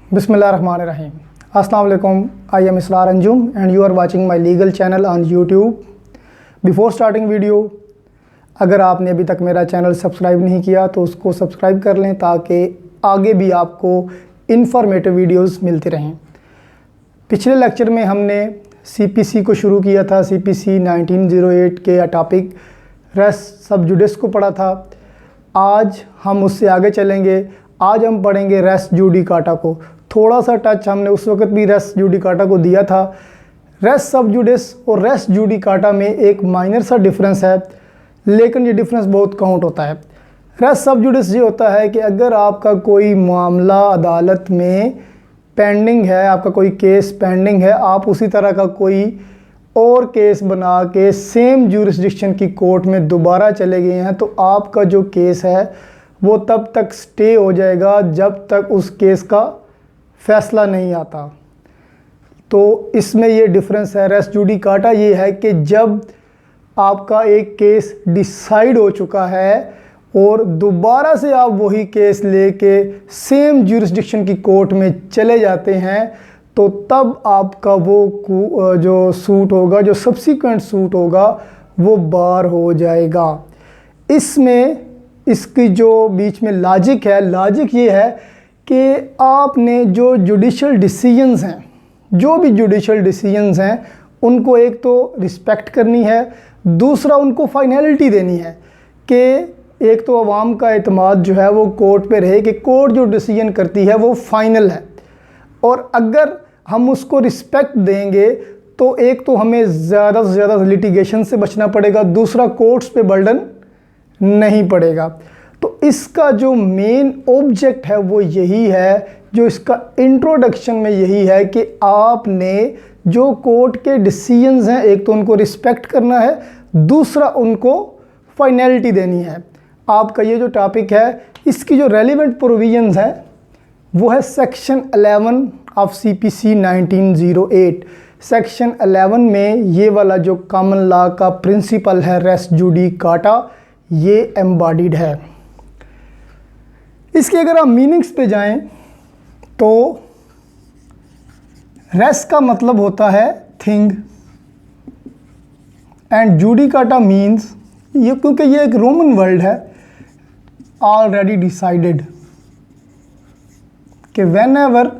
Bismillahirrahmanirrahim. Assalamu alaikum. I am Israr Anjum and you are watching my legal channel on YouTube. Before starting video, अगर आपने अभी तक मेरा channel subscribe नहीं किया तो उसको सब्सक्राइब कर लें ताकि आगे भी आपको इन्फॉर्मेटिव वीडियोस मिलते रहें। पिछले लेक्चर में हमने CPC को शुरू किया था। CPC 1908 के टॉपिक रेस सब जुडिस को पढ़ा था। आज हम उससे आगे चलेंगे। आज हम पढ़ेंगे रेस जुडिकाटा को। थोड़ा सा टच हमने उस वक्त भी रेस जुडिकाटा को दिया था। रेस सब जुडिस और रेस जुडिकाटा में एक माइनर सा डिफरेंस है, लेकिन ये डिफरेंस बहुत काउंट होता है। रेस सब जुडिस ये होता है कि अगर आपका कोई मामला अदालत में पेंडिंग है, आपका कोई केस पेंडिंग है, आप उसी तरह का कोई और केस बना के सेम ज्यूरिसडिक्शन की कोर्ट में दोबारा चले गए हैं, तो आपका जो केस है वो तब तक स्टे हो जाएगा जब तक उस केस का फ़ैसला नहीं आता। तो इसमें ये डिफरेंस है। रेस जुडिकाटा ये है कि जब आपका एक केस डिसाइड हो चुका है और दोबारा से आप वही केस लेके सेम ज्यूरिसडिक्शन की कोर्ट में चले जाते हैं, तो तब आपका वो जो सूट होगा, जो सब्सिक्वेंट सूट होगा, वो बार हो जाएगा। इसमें इसकी जो बीच में लॉजिक है, लॉजिक ये है कि आपने जो जुडिशल डिसीजंस हैं, जो भी जुडिशल डिसीजंस हैं, उनको एक तो रिस्पेक्ट करनी है, दूसरा उनको फाइनलिटी देनी है कि एक तो अवाम का एतमाद जो है वो कोर्ट पे रहे कि कोर्ट जो डिसीजन करती है वो फाइनल है। और अगर हम उसको रिस्पेक्ट देंगे तो एक तो हमें ज़्यादा से ज़्यादा लिटिगेशन से बचना पड़ेगा, दूसरा कोर्ट्स पे बर्डन नहीं पड़ेगा। तो इसका जो मेन ऑब्जेक्ट है वो यही है, जो इसका इंट्रोडक्शन में यही है कि आपने जो कोर्ट के डिसीजंस हैं, एक तो उनको रिस्पेक्ट करना है, दूसरा उनको फाइनलिटी देनी है। आपका ये जो टॉपिक है, इसकी जो रेलिवेंट प्रोविजंस हैं वो है सेक्शन 11 ऑफ CPC 1908। सेक्शन 11 में ये वाला जो कॉमन लॉ का प्रिंसिपल है रेस जुडिकाटा, ये एम्बॉडीड है। इसके अगर आप मीनिंग्स पे जाएं तो रेस का मतलब होता है थिंग एंड जुडिकाटा मीन्स, ये क्योंकि ये एक रोमन वर्ड है, ऑलरेडी डिसाइडेड, कि व्हेन एवर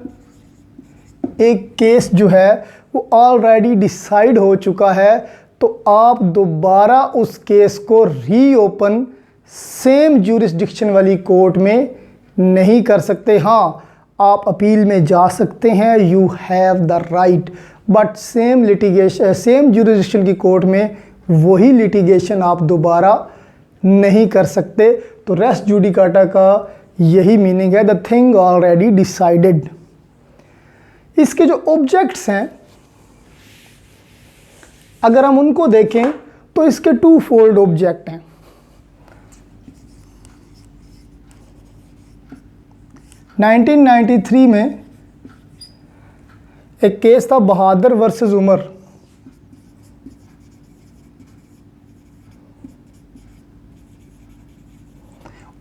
एक केस जो है वो ऑलरेडी डिसाइड हो चुका है तो आप दोबारा उस केस को रीओपन सेम ज्यूरिसडिक्शन वाली कोर्ट में नहीं कर सकते। हाँ, आप अपील में जा सकते हैं, you have the right, but same litigation, same jurisdiction की कोर्ट में वही लिटिगेशन आप दोबारा नहीं कर सकते। तो रेस जुडिकाटा का यही मीनिंग है, द थिंग ऑलरेडी डिसाइडेड। इसके जो ऑब्जेक्ट्स हैं अगर हम उनको देखें तो इसके टू फोल्ड ऑब्जेक्ट हैं। नाइनटीन 1993 में एक केस था बहादुर वर्सेस उमर।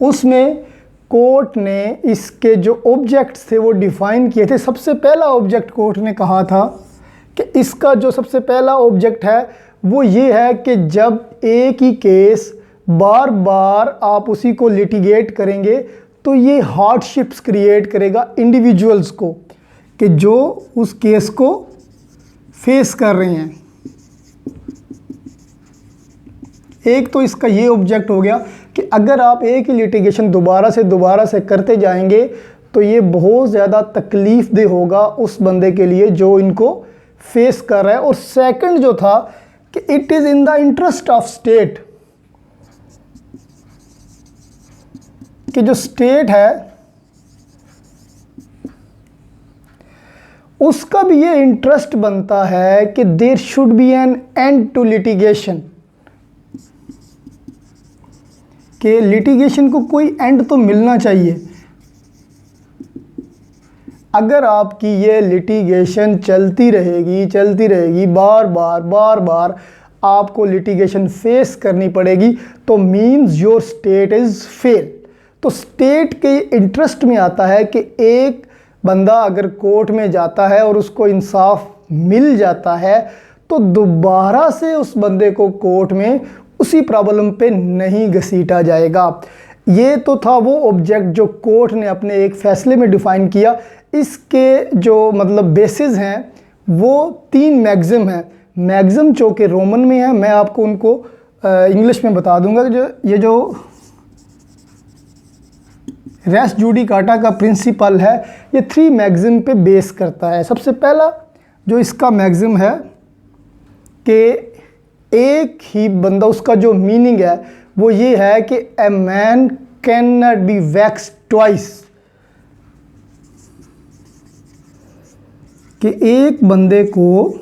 उसमें कोर्ट ने इसके जो ऑब्जेक्ट्स थे वो डिफाइन किए थे। सबसे पहला ऑब्जेक्ट कोर्ट ने कहा था कि इसका जो सबसे पहला ऑब्जेक्ट है वो ये है कि जब एक ही केस बार बार आप उसी को लिटिगेट करेंगे तो ये हार्डशिप्स क्रिएट करेगा इंडिविजुअल्स को, कि जो उस केस को फेस कर रहे हैं। एक तो इसका ये ऑब्जेक्ट हो गया कि अगर आप एक ही लिटिगेशन दोबारा से करते जाएंगे तो ये बहुत ज़्यादा तकलीफ़देह होगा उस बंदे के लिए जो इनको फेस कर रहा है। और सेकंड जो था कि it is in the interest of state, कि जो स्टेट है उसका भी ये इंटरेस्ट बनता है कि there should be an end to litigation, कि लिटिगेशन को कोई एंड तो मिलना चाहिए। अगर आपकी ये लिटिगेशन चलती रहेगी, बार बार आपको लिटिगेशन फेस करनी पड़ेगी, तो means your state is fail. तो स्टेट के इंटरेस्ट में आता है कि एक बंदा अगर कोर्ट में जाता है और उसको इंसाफ मिल जाता है तो दोबारा से उस बंदे को कोर्ट में उसी प्रॉब्लम पे नहीं घसीटा जाएगा। ये तो था वो ऑब्जेक्ट जो कोर्ट ने अपने एक फ़ैसले में डिफ़ाइन किया। इसके जो मतलब बेसिस हैं वो 3 मैक्सिम हैं। मैक्सिम जो कि रोमन में है, मैं आपको उनको इंग्लिश में बता दूंगा। ये जो रेस जुडिकाटा का प्रिंसिपल है ये 3 मैक्सिम पे बेस करता है। सबसे पहला जो इसका मैक्सिम है कि एक ही बंदा, उसका जो मीनिंग है वो ये है कि a man can not be wax twice, कि एक बंदे को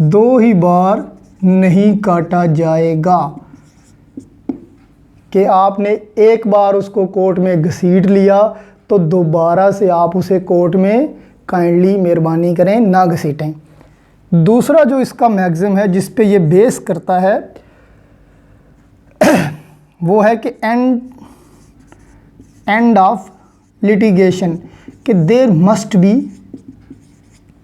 2 ही बार नहीं काटा जाएगा। कि आपने एक बार उसको कोर्ट में घसीट लिया तो दोबारा से आप उसे कोर्ट में काइंडली मेहरबानी करें ना घसीटें। दूसरा जो इसका मैक्सिम है जिस पे ये बेस करता है वो है कि एंड ऑफ लिटिगेशन, कि there must be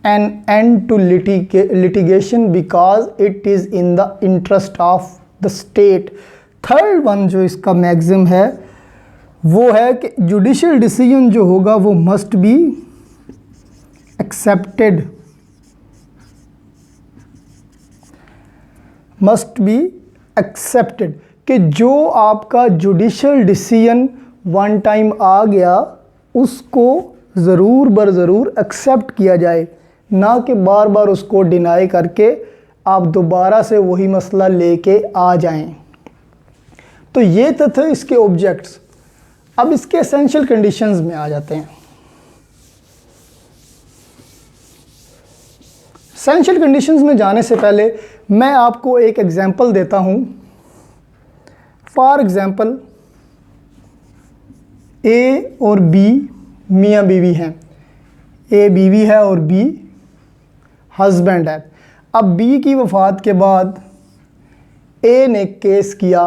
an end to litigation because it is in the interest of the state. Third one जो इसका मैक्सिम है वो है कि जुडिशियल डिसीजन जो होगा वो must be accepted, must be accepted, कि जो आपका जुडिशियल डिसीजन वन टाइम आ गया उसको ज़रूर बर ज़रूर एक्सेप्ट किया जाए, ना कि बार बार उसको डिनाई करके आप दोबारा से वही मसला लेके आ जाएं। तो ये तो थे इसके ऑब्जेक्ट्स। अब इसके एसेंशियल कंडीशंस में आ जाते हैं। एसेंशियल कंडीशंस में जाने से पहले मैं आपको एक एग्जांपल देता हूँ। फॉर एग्जांपल ए और बी मियाँ बीवी हैं। ए बीवी है और बी हस्बैंड है। अब बी की वफ़ात के बाद ए ने केस किया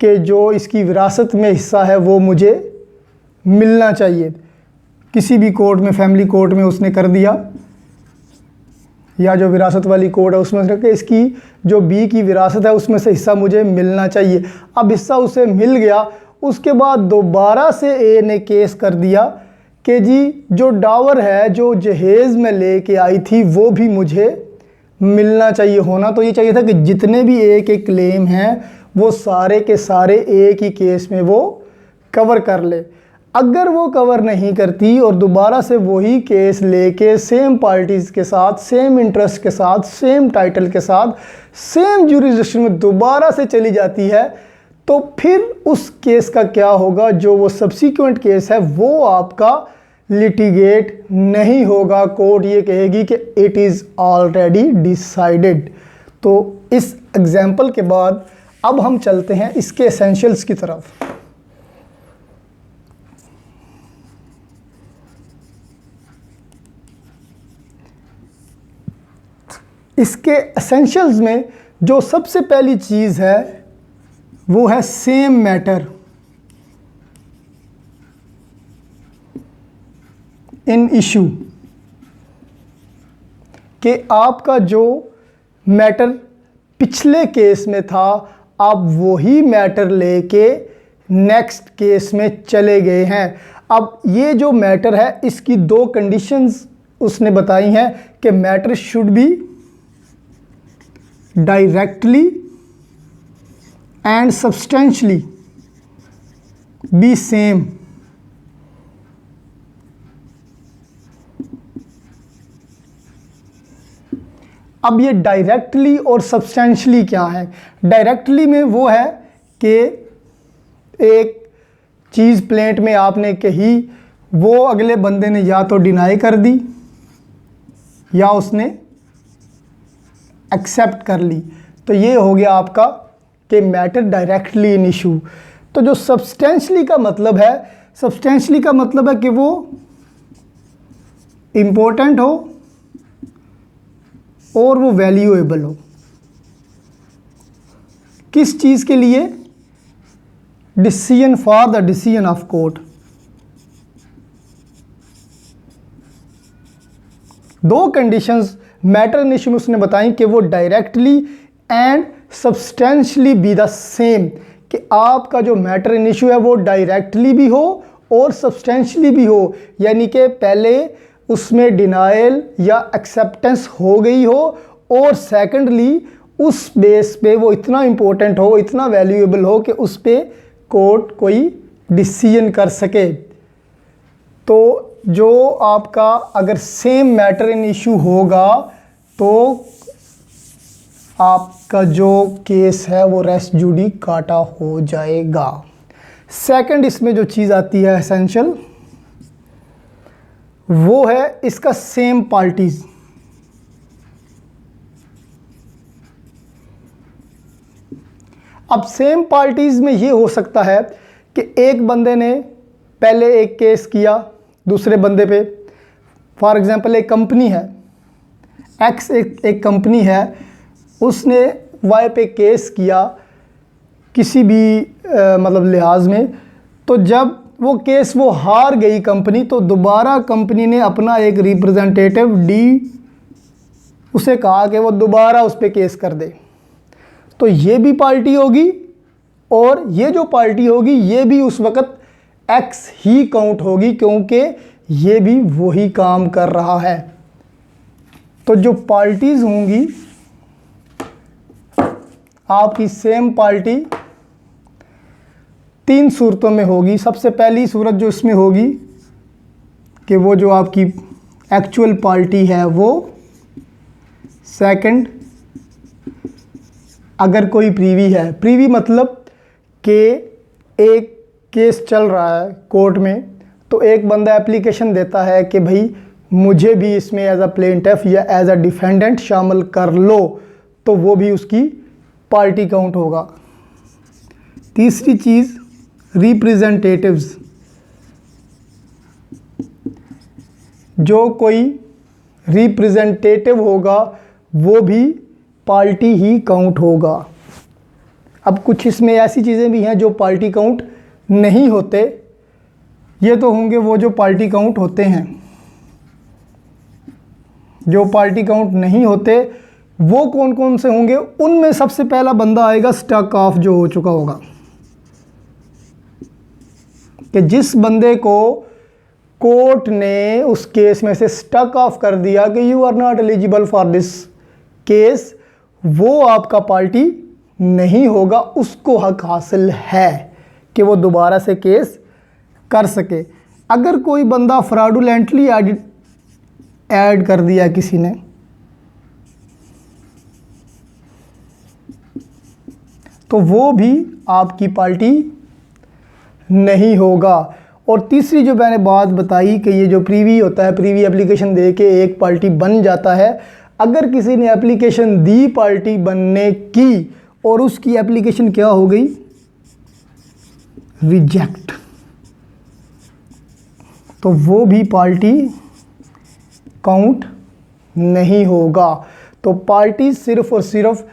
कि जो इसकी विरासत में हिस्सा है वो मुझे मिलना चाहिए। किसी भी कोर्ट में, फैमिली कोर्ट में उसने कर दिया, या जो विरासत वाली कोर्ट है उसमें से कि इसकी जो बी की विरासत है उसमें से हिस्सा मुझे मिलना चाहिए। अब हिस्सा उसे मिल गया। उसके बाद दोबारा से ए ने केस कर दिया कि जी जो डावर है, जो जहेज़ में लेके आई थी वो भी मुझे मिलना चाहिए। होना तो ये चाहिए था कि जितने भी ए के क्लेम हैं वो सारे के सारे एक ही केस में वो कवर कर ले। अगर वो कवर नहीं करती और दोबारा से वही केस लेके सेम पार्टीज़ के साथ, सेम इंटरेस्ट के साथ, सेम टाइटल के साथ, सेम ज्यूरिसडिक्शन में दोबारा से चली जाती है, तो फिर उस केस का क्या होगा? जो वो सब्सिक्वेंट केस है वो आपका लिटिगेट नहीं होगा। कोर्ट ये कहेगी कि इट इज़ ऑलरेडी डिसाइडेड। तो इस एग्जाम्पल के बाद अब हम चलते हैं इसके एसेंशियल्स की तरफ। इसके एसेंशियल्स में जो सबसे पहली चीज़ है वो है सेम मैटर इन इशू, कि आपका जो मैटर पिछले केस में था आप वही मैटर लेके नेक्स्ट केस में चले गए हैं। अब ये जो मैटर है इसकी 2 कंडीशंस उसने बताई हैं कि matter should be directly and substantially B same. अब ये डायरेक्टली और सब्सटेंशियली क्या है? डायरेक्टली में वो है कि एक चीज़ प्लेट में आपने कही, वो अगले बंदे ने या तो डिनाई कर दी या उसने एक्सेप्ट कर ली। तो ये हो गया आपका कि मैटर डायरेक्टली इन इशू। तो जो सब्सटेंशियली का मतलब है, सब्सटेंशियली का मतलब है कि वो इम्पोर्टेंट हो और वो वैल्यूएबल हो। किस चीज़ के लिए? Decision, for the decision of court. दो कंडीशंस मैटर इन इश्यू में उसने बताई कि वो directly and substantially be the same, कि आपका जो मैटर इन इश्यू है वो डायरेक्टली भी हो और सब्सटेंशियली भी हो, यानी कि पहले उसमें डिनायल या एक्सेप्टेंस हो गई हो और सेकेंडली उस बेस पे वो इतना इम्पोर्टेंट हो, इतना वैल्यूएबल हो कि उस पे कोर्ट कोई डिसीजन कर सके। तो जो आपका अगर सेम मैटर इन इशू होगा तो आपका जो केस है वो रेस जुडिकाटा हो जाएगा। सेकंड इसमें जो चीज़ आती है एसेंशियल, वो है इसका सेम पार्टीज। अब सेम पार्टीज में ये हो सकता है कि एक बंदे ने पहले एक केस किया दूसरे बंदे पे। फॉर एग्जांपल एक कंपनी है एक्स, एक कंपनी है, उसने वाई पे केस किया किसी भी मतलब लिहाज में। तो जब वो केस वो हार गई कंपनी, तो दोबारा कंपनी ने अपना एक रिप्रेजेंटेटिव डी उसे कहा कि वो दोबारा उस पर केस कर दे। तो ये भी पार्टी होगी और ये जो पार्टी होगी ये भी उस वक़्त एक्स ही काउंट होगी, क्योंकि ये भी वही काम कर रहा है। तो जो पार्टीज होंगी आपकी सेम पार्टी तीन सूरतों में होगी। सबसे पहली सूरत जो इसमें होगी कि वो जो आपकी एक्चुअल पार्टी है वो। सेकंड, अगर कोई प्रीवी है, प्रीवी मतलब कि एक केस चल रहा है कोर्ट में, तो एक बंदा एप्लीकेशन देता है कि भाई मुझे भी इसमें एज अ प्लेंटिफ या एज अ डिफेंडेंट शामिल कर लो, तो वो भी उसकी पार्टी काउंट होगा। तीसरी चीज़ रिप्रेजेंटेटिव्स, जो कोई रिप्रेजेंटेटिव होगा वो भी पार्टी ही काउंट होगा। अब कुछ इसमें ऐसी चीज़ें भी हैं जो पार्टी काउंट नहीं होते, ये तो होंगे वो जो पार्टी काउंट होते हैं। जो पार्टी काउंट नहीं होते वो कौन कौन से होंगे? उनमें सबसे पहला बंदा आएगा स्टक ऑफ जो हो चुका होगा, कि जिस बंदे को कोर्ट ने उस केस में से स्टक ऑफ कर दिया कि you are not eligible for this case, वो आपका पार्टी नहीं होगा। उसको हक हासिल है कि वो दोबारा से केस कर सके। अगर कोई बंदा फ्रॉडुलेंटली ऐड कर दिया किसी ने, तो वो भी आपकी पार्टी नहीं होगा। और तीसरी जो मैंने बात बताई कि ये जो प्रीवी होता है, प्रीवी एप्लीकेशन दे के एक पार्टी बन जाता है। अगर किसी ने एप्लीकेशन दी पार्टी बनने की और उसकी एप्लीकेशन क्या हो गई? रिजेक्ट, तो वो भी पार्टी काउंट नहीं होगा। तो पार्टी सिर्फ और सिर्फ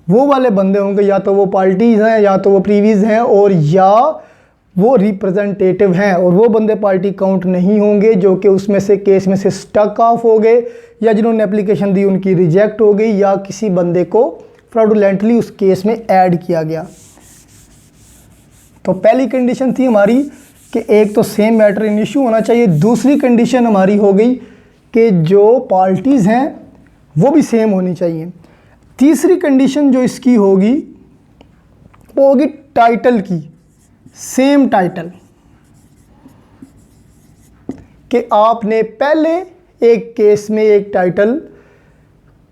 वो वाले बंदे होंगे, या तो वो पार्टीज हैं, या तो वो प्रीवीज हैं, और या वो रिप्रेजेंटेटिव हैं, और वो बंदे पार्टी काउंट नहीं होंगे जो कि उसमें से केस में से स्टक ऑफ हो गए, या जिन्होंने एप्लीकेशन दी उनकी रिजेक्ट हो गई, या किसी बंदे को फ्रॉडुलेंटली उस केस में ऐड किया गया। तो पहली कंडीशन थी हमारी कि एक तो सेम मैटर इन इश्यू होना चाहिए। दूसरी कंडीशन हमारी हो गई कि जो पार्टीज़ हैं वो भी सेम होनी चाहिए। तीसरी कंडीशन जो इसकी होगी वो होगी टाइटल की, सेम टाइटल, कि आपने पहले एक केस में एक टाइटल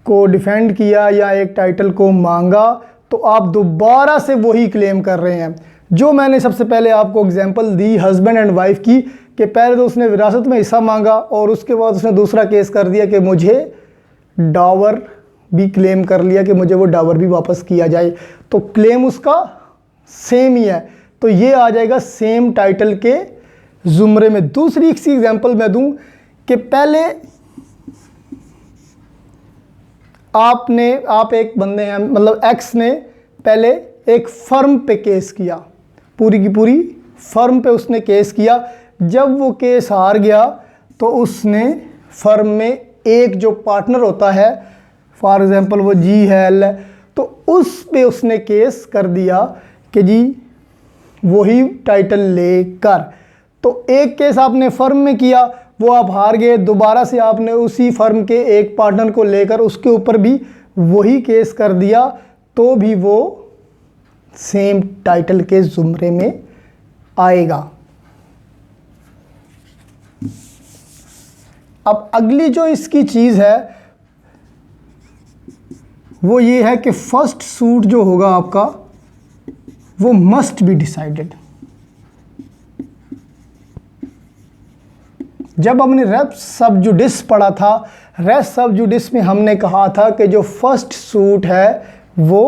को डिफेंड किया या एक टाइटल को मांगा, तो आप दोबारा से वही क्लेम कर रहे हैं। जो मैंने सबसे पहले आपको example the husband and wife की, कि पहले तो उसने विरासत में हिस्सा मांगा और उसके बाद उसने दूसरा केस कर दिया कि मुझे डावर भी क्लेम कर लिया कि मुझे वो डावर भी वापस किया जाए, तो क्लेम उसका सेम ही है। तो ये आ जाएगा सेम टाइटल के ज़ुमरे में। दूसरी एग्जांपल मैं दूं कि पहले आप एक बंदे हैं, मतलब एक्स ने पहले एक फर्म पे केस किया, पूरी की पूरी फर्म पे उसने केस किया। जब वो केस हार गया तो उसने फर्म में एक जो पार्टनर होता है, फॉर एग्जांपल वो जी है, एल है, तो उस पे उसने केस कर दिया कि जी वही टाइटल लेकर। तो एक केस आपने फर्म में किया, वो आप हार गए, दोबारा से आपने उसी फर्म के एक पार्टनर को लेकर उसके ऊपर भी वही केस कर दिया, तो भी वो सेम टाइटल के जुमरे में आएगा। अब अगली जो इसकी चीज़ है वो ये है कि फर्स्ट सूट जो होगा आपका वो मस्ट बी डिसाइडेड। जब हमने रेस सब जुडिस पढ़ा था, रेस सब जुडिस में हमने कहा था कि जो फर्स्ट सूट है वो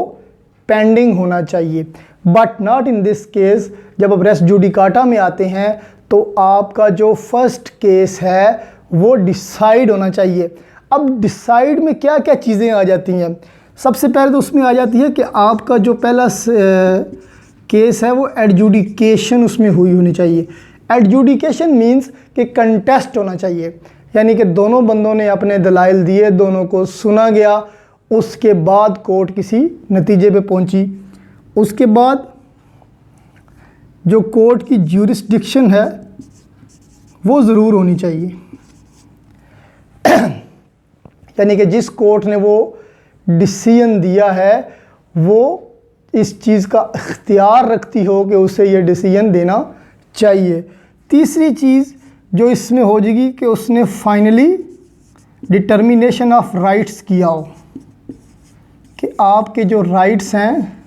पेंडिंग होना चाहिए, but not in this case. जब अब रेस जुडिकाटा में आते हैं तो आपका जो फर्स्ट केस है वो डिसाइड होना चाहिए। अब डिसाइड में क्या क्या चीज़ें आ जाती हैं? सबसे पहले तो उसमें आ जाती है कि आपका जो पहला केस है वो एडजुडिकेशन उसमें हुई होनी चाहिए। एडजुडिकेशन मीन्स कि कंटेस्ट होना चाहिए, यानी कि दोनों बंदों ने अपने दलाइल दिए, दोनों को सुना गया, उसके बाद कोर्ट किसी नतीजे पे पहुंची। उसके बाद जो कोर्ट की ज्यूरिसडिक्शन है वो ज़रूर होनी चाहिए, यानी कि जिस कोर्ट ने वो डिसीजन दिया है वो इस चीज़ का इख्तियार रखती हो कि उसे ये डिसीजन देना चाहिए। तीसरी चीज़ जो इसमें हो जाएगी कि उसने फाइनली डिटर्मिनेशन ऑफ राइट्स किया हो, कि आपके जो राइट्स हैं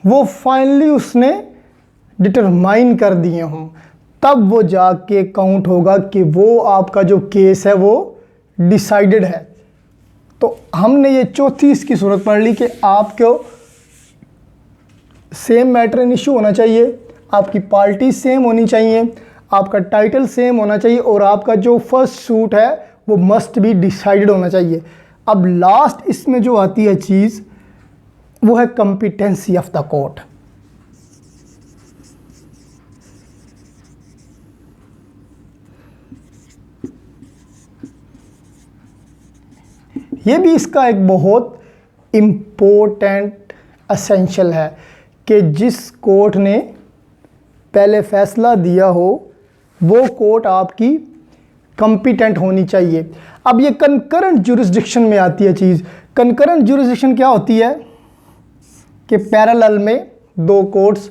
वो फाइनली उसने डिटरमाइन कर दिए हों, तब वो जाके काउंट होगा कि वो आपका जो केस है वो डिसाइडेड है। तो हमने ये चौथी इसकी सूरत पढ़ ली कि आपको सेम मैटर इन इशू होना चाहिए, आपकी पार्टी सेम होनी चाहिए, आपका टाइटल सेम होना चाहिए, और आपका जो फर्स्ट सूट है वो मस्ट बी डिसाइडेड होना चाहिए। अब लास्ट इसमें जो आती है चीज़ वो है कॉम्पिटेंसी ऑफ द कोर्ट। ये भी इसका एक बहुत इम्पोर्टेंट एसेंशियल है कि जिस कोर्ट ने पहले फैसला दिया हो वो कोर्ट आपकी कॉम्पिटेंट होनी चाहिए। अब ये कंकरेंट ज्यूरिसडिक्शन में आती है चीज़। कंकरेंट ज्यूरिसडिक्शन क्या होती है कि पैरेलल में दो कोर्ट्स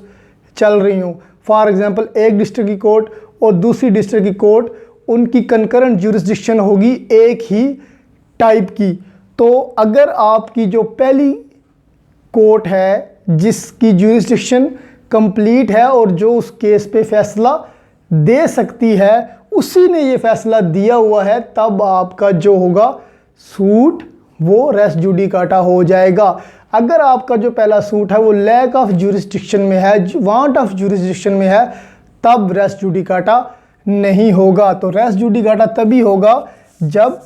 चल रही हों, फॉर एग्जांपल एक डिस्ट्रिक्ट की कोर्ट और दूसरी डिस्ट्रिक्ट की कोर्ट, उनकी कंकरेंट ज्यूरिसडिक्शन होगी एक ही टाइप की। तो अगर आपकी जो पहली कोर्ट है जिसकी ज्यूरिसडिक्शन कंप्लीट है और जो उस केस पे फैसला दे सकती है उसी ने ये फैसला दिया हुआ है, तब आपका जो होगा सूट वो रेस जुडिकाटा हो जाएगा। अगर आपका जो पहला सूट है वो लैक ऑफ ज्यूरिसडिक्शन में है, वांट ऑफ ज्यूरिसडिक्शन में है, तब रेस जुडिकाटा नहीं होगा। तो रेस जुडिकाटा तभी होगा जब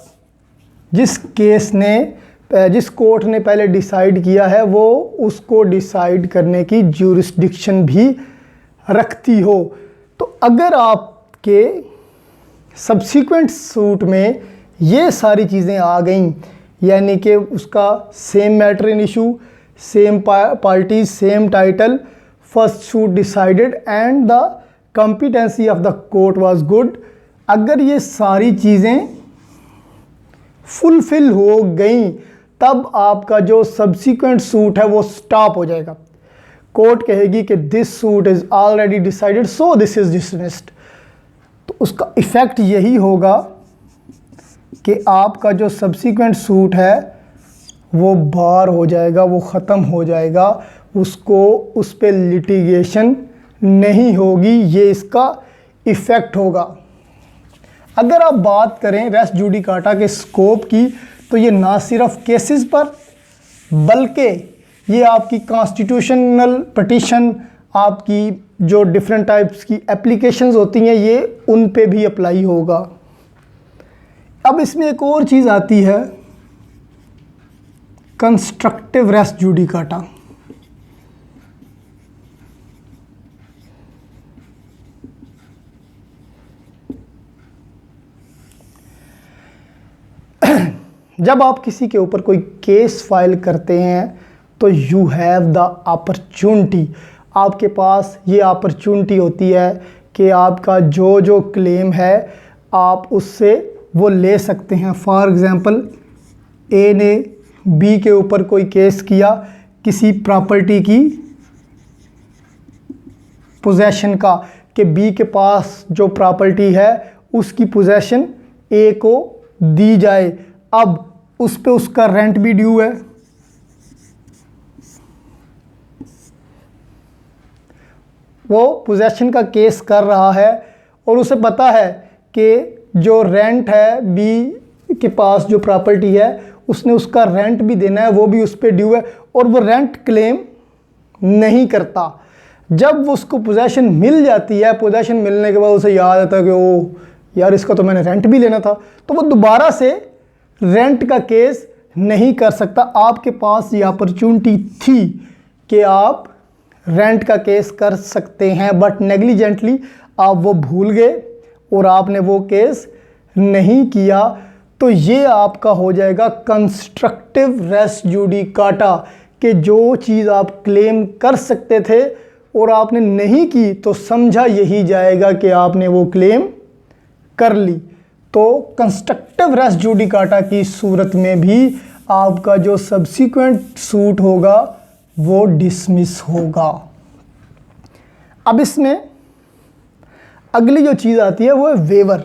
जिस केस ने जिस कोर्ट ने पहले डिसाइड किया है वो उसको डिसाइड करने की ज्यूरिसडिक्शन भी रखती हो। तो अगर आपके सब्सिक्वेंट सूट में ये सारी चीज़ें आ गई, यानी कि उसका same matter in issue, same party, same title, first suit decided and the competency of the court was good, अगर ये सारी चीज़ें फुलफिल हो गई तब आपका जो सब्सिक्वेंट सूट है वो स्टॉप हो जाएगा। कोर्ट कहेगी कि this suit is already decided so this is dismissed. तो उसका इफ़ेक्ट यही होगा कि आपका जो सब्सिक्वेंट सूट है वो बार हो जाएगा, वो ख़त्म हो जाएगा, उसको उस पर लिटिगेशन नहीं होगी, ये इसका इफ़ेक्ट होगा। अगर आप बात करें रेस जुडिकाटा के स्कोप की तो ये ना सिर्फ केसेस पर बल्कि ये आपकी कॉन्स्टिट्यूशनल पिटीशन, आपकी जो डिफरेंट टाइप्स की एप्लीकेशंस होती हैं ये उन पे भी अप्लाई होगा। अब इसमें एक और चीज़ आती है कंस्ट्रक्टिव रेस जुडिकाटा। जब आप किसी के ऊपर कोई केस फाइल करते हैं तो यू हैव द अपॉर्चुनिटी, आपके पास ये अपॉर्चुनिटी होती है कि आपका जो जो क्लेम है आप उससे वो ले सकते हैं। फॉर एग्ज़ाम्पल, ए ने बी के ऊपर कोई केस किया किसी प्रॉपर्टी की पोजेशन का, कि बी के पास जो प्रॉपर्टी है उसकी पोजेशन ए को दी जाए। अब उस पे उसका रेंट भी ड्यू है, वो पोजेशन का केस कर रहा है और उसे पता है कि जो रेंट है बी के पास जो प्रॉपर्टी है उसने उसका रेंट भी देना है, वो भी उस पर ड्यू है और वो रेंट क्लेम नहीं करता। जब उसको पोजेशन मिल जाती है, पोजेशन मिलने के बाद उसे याद आता है कि ओ यार इसका तो मैंने रेंट भी लेना था, तो वो दोबारा से रेंट का केस नहीं कर सकता। आपके पास ये अपॉर्चुनिटी थी कि आप रेंट का केस कर सकते हैं, बट नेग्लिजेंटली आप वो भूल गए और आपने वो केस नहीं किया, तो ये आपका हो जाएगा कंस्ट्रक्टिव रेस जुडिकाटा, कि जो चीज़ आप क्लेम कर सकते थे और आपने नहीं की तो समझा यही जाएगा कि आपने वो क्लेम कर ली। तो कंस्ट्रक्टिव रेस जुडिकाटा की सूरत में भी आपका जो सब्सिक्वेंट सूट होगा वो डिसमिस होगा। अब इसमें अगली जो चीज़ आती है वो है वेवर।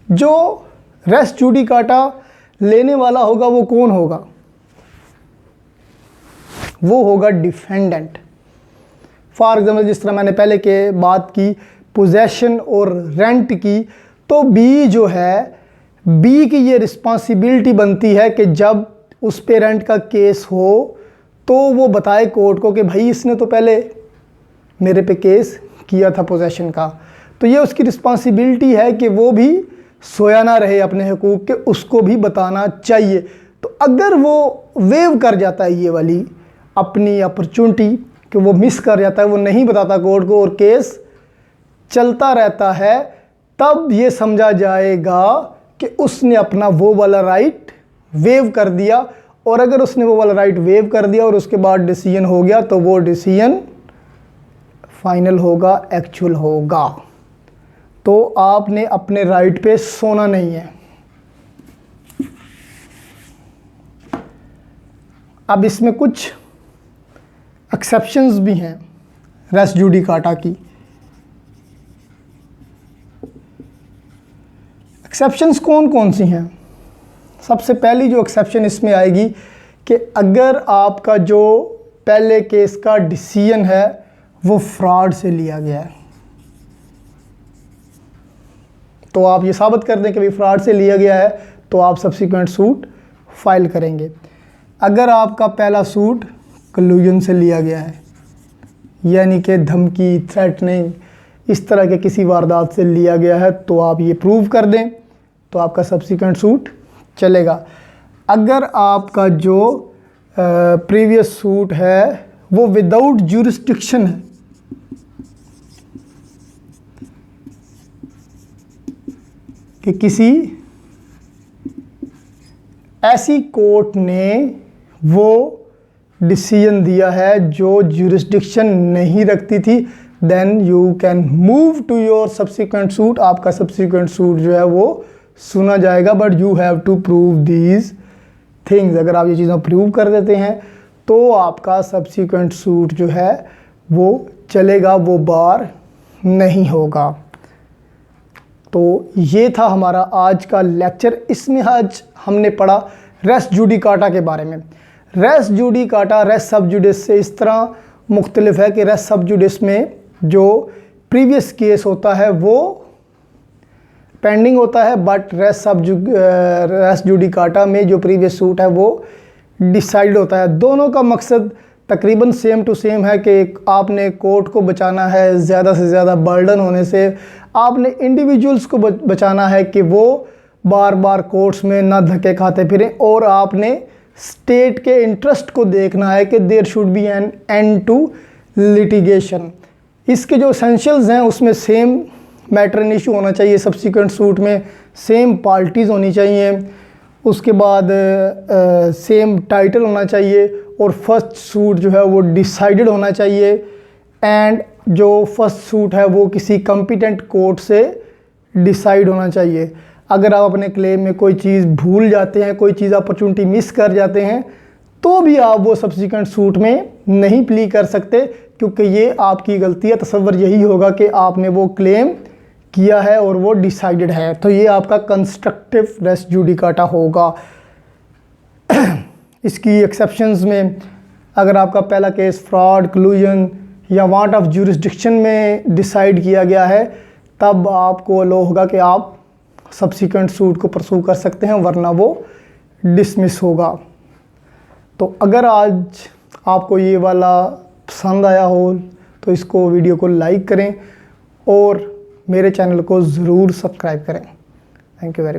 जो रेस जुडिकाटा लेने वाला होगा वो कौन होगा? वो होगा डिफेंडेंट। फॉर एग्जाम्पल, जिस तरह मैंने पहले के बात की पोजेशन और रेंट की, तो बी जो है, बी की ये रिस्पॉन्सिबिलिटी बनती है कि जब उस पे रेंट का केस हो तो वो बताए कोर्ट को कि भाई इसने तो पहले मेरे पे केस किया था पोजेशन का। तो ये उसकी रिस्पॉन्सिबिलिटी है कि वो भी सोया ना रहे अपने हुकूक के, उसको भी बताना चाहिए। तो अगर वो वेव कर जाता है ये वाली अपनी अपॉर्चुनिटी, कि वो मिस कर जाता है, वो नहीं बताता कोर्ट को और केस चलता रहता है, तब ये समझा जाएगा कि उसने अपना वो वाला राइट वेव कर दिया। और अगर उसने वो वाला राइट वेव कर दिया और उसके बाद डिसीजन हो गया तो वो डिसीजन फाइनल होगा, एक्चुअल होगा। तो आपने अपने राइट पे सोना नहीं है। अब इसमें कुछ एक्सेप्शंस भी हैं रेस जुडिकाटा की। एक्सेप्शंस कौन कौन सी हैं? सबसे पहली जो एक्सेप्शन इसमें आएगी कि अगर आपका जो पहले केस का डिसीजन है वो फ्रॉड से लिया गया है, तो आप ये साबित कर दें कि भाई फ्रॉड से लिया गया है तो आप सब्सिक्वेंट सूट फाइल करेंगे। अगर आपका पहला सूट कलूजन से लिया गया है, यानी कि धमकी, थ्रेटनिंग, इस तरह के किसी वारदात से लिया गया है, तो आप ये प्रूव कर दें तो आपका सब्सिक्वेंट सूट चलेगा। अगर आपका जो प्रीवियस सूट है वो विदाउट ज्यूरिसडिक्शन है, कि किसी ऐसी कोर्ट ने वो डिसीजन दिया है जो ज्यूरिसडिक्शन नहीं रखती थी, then you can move to your subsequent suit. आपका सब्सिक्वेंट सूट जो है वो सुना जाएगा, but you have to prove these things. अगर आप ये चीज़ें प्रूव कर देते हैं तो आपका सब्सिक्वेंट सूट जो है वो चलेगा, वो बार नहीं होगा। तो ये था हमारा आज का लेक्चर। इसमें आज हमने पढ़ा रेस जुडिकाटा के बारे में। रेस जुडिकाटा रेस सब जुडिस से इस तरह मुख्तलिफ है कि रेस सब जुडिस में जो प्रीवियस केस होता है वो पेंडिंग होता है, बट रेस जुडिकाटा में जो प्रीवियस सूट है वो डिसाइड होता है। दोनों का मकसद तकरीबन सेम टू सेम है कि आपने कोर्ट को बचाना है ज़्यादा से ज़्यादा बर्डन होने से, आपने इंडिविजुअल्स को बचाना है कि वो बार बार कोर्ट्स में ना धक्के खाते फिरें, और आपने स्टेट के इंटरेस्ट को देखना है कि there should be an end to litigation. इसके जो एसेंशियल्स हैं उसमें सेम मैटर इन इशू होना चाहिए, सब्सिक्वेंट सूट में सेम पार्टीज़ होनी चाहिए, उसके बाद सेम टाइटल होना चाहिए, और फर्स्ट सूट जो है वो डिसाइडेड होना चाहिए, एंड जो फर्स्ट सूट है वो किसी कॉम्पिटेंट कोर्ट से डिसाइड होना चाहिए। अगर आप अपने क्लेम में कोई चीज़ भूल जाते हैं, कोई चीज़ अपॉर्चुनिटी मिस कर जाते हैं, तो भी आप वो सब्सिक्वेंट सूट में नहीं प्ली कर सकते, क्योंकि ये आपकी गलती है। तसव्वुर यही होगा कि आपने वो क्लेम किया है और वो डिसाइडेड है, तो ये आपका कंस्ट्रक्टिव रेस जुडिकाटा होगा। इसकी एक्सेप्शंस में अगर आपका पहला केस फ्रॉड, कलूजन या वांट ऑफ जुरिस्डिक्शन में डिसाइड किया गया है, तब आपको अलो होगा कि आप सब्सिक्वेंट सूट को परसू कर सकते हैं, वरना वो डिसमिस होगा। तो अगर आज आपको ये वाला पसंद आया हो तो इसको वीडियो को लाइक करें और मेरे चैनल को ज़रूर सब्सक्राइब करें। Thank you very much.